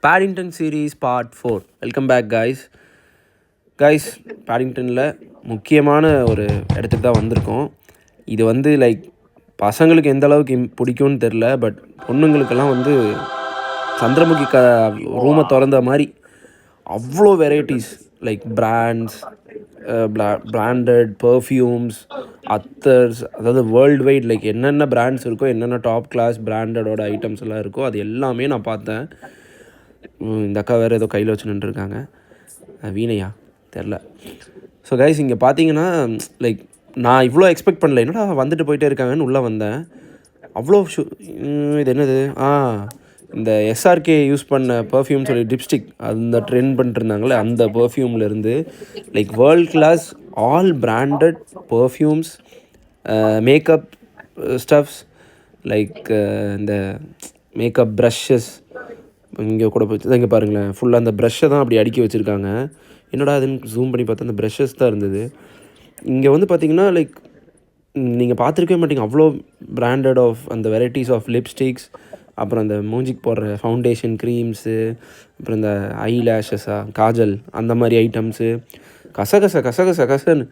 Babington series part 4. Welcome back guys. பேடிங்டனில் முக்கியமான ஒரு இடத்துக்கு தான் வந்திருக்கோம். இது வந்து பசங்களுக்கு எந்த அளவுக்கு பிடிக்கும்னு தெரில, பட் பொண்ணுங்களுக்கெல்லாம் வந்து சந்திரமுகி ரூமை திறந்த மாதிரி அவ்வளோ varieties brands, branded perfumes, attars, அதாவது வேர்ல்டு வைட் என்னென்ன பிராண்ட்ஸ் இருக்கோ, என்னென்ன டாப் கிளாஸ் பிராண்டடோட ஐட்டம்ஸ் எல்லாம் இருக்கோ அது எல்லாமே நான் பார்த்தேன். இந்த அக்கா வேறு ஏதோ கையில் வச்சு நின்றுருக்காங்க. வீணையா தெரில. ஸோ கைஸ், இங்கே பார்த்தீங்கன்னா நான் இவ்வளோ எக்ஸ்பெக்ட் பண்ணல. என்னடா வந்துட்டு போயிட்டே இருக்காங்கன்னு உள்ளே வந்தேன். அவ்வளோ இது என்னது, இந்த எஸ்ஆர்கே யூஸ் பண்ண பர்ஃப்யூம் சொல்லி டிப்ஸ்டிக் அந்த ட்ரெண்ட் பண்ணிட்டுருந்தாங்களே, அந்த பர்ஃப்யூம்லேருந்து world class all branded perfumes, makeup stuffs, இந்த மேக்கப் ப்ரஷ்ஷஸ். இங்கே கூட போச்சு, இங்கே பாருங்களேன், ஃபுல்லாக அந்த ப்ரஷ்ஷை தான் அப்படி அடுக்கி வச்சுருக்காங்க. என்னடா அதுன்னு ஜூம் பண்ணி பார்த்தா அந்த ப்ரஷ்ஷஸ் தான் இருந்தது. இங்கே வந்து பார்த்திங்கன்னா நீங்கள் பார்த்துருக்கவே மாட்டிங்க, அவ்வளோ பிராண்டட் ஆஃப் அந்த வெரைட்டிஸ் ஆஃப் லிப்ஸ்டிக்ஸ், அப்புறம் அந்த மூஞ்சிக்கு போடுற ஃபவுண்டேஷன் க்ரீம்ஸு, அப்புறம் இந்த ஐ லேஷஸா காஜல் அந்த மாதிரி ஐட்டம்ஸு, கசன்னு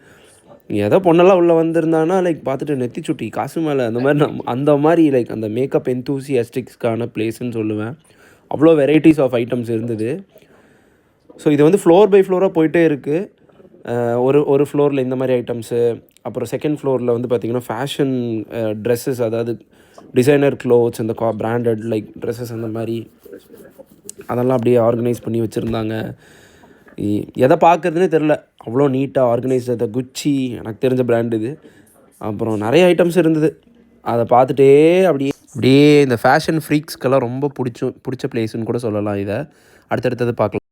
ஏதோ பொண்ணெல்லாம் உள்ளே வந்திருந்தானா பார்த்துட்டு நெத்தி சுட்டி காசு மேலே அந்த மாதிரி அந்த மேக்கப் என்தூசியாஸ்டிக்ஸ்க்கான பிளேஸ்ன்னு சொல்லுவேன். அவ்வளோ வெரைட்டிஸ் ஆஃப் ஐட்டம்ஸ் இருந்தது. ஸோ இது வந்து ஃப்ளோர் பை ஃப்ளோராக போயிட்டே இருக்குது. ஒரு ஃப்ளோரில் இந்த மாதிரி ஐட்டம்ஸு, அப்புறம் செகண்ட் ஃப்ளோரில் வந்து பார்த்திங்கன்னா ஃபேஷன் ட்ரெஸ்ஸஸ், அதாவது டிசைனர் க்ளோத்ஸ், இந்த பிராண்டட் ட்ரெஸ்ஸஸ் அந்த மாதிரி அதெல்லாம் அப்படியே ஆர்கனைஸ் பண்ணி வச்சுருந்தாங்க. எதை பார்க்குறதுனே தெரில, அவ்வளோ நீட்டாக ஆர்கனைஸ்டு. அதை குச்சி எனக்கு தெரிஞ்ச பிராண்ட் இது. அப்புறம் நிறைய ஐட்டம்ஸ் இருந்தது. அதை பார்த்துட்டே அப்படியே இந்த ஃபேஷன் ஃப்ரீக்ஸ்க்கெல்லாம் ரொம்ப பிடிச்ச பிளேஸுன்னு கூட சொல்லலாம். இதை அடுத்தடுத்தது பார்க்கலாம்.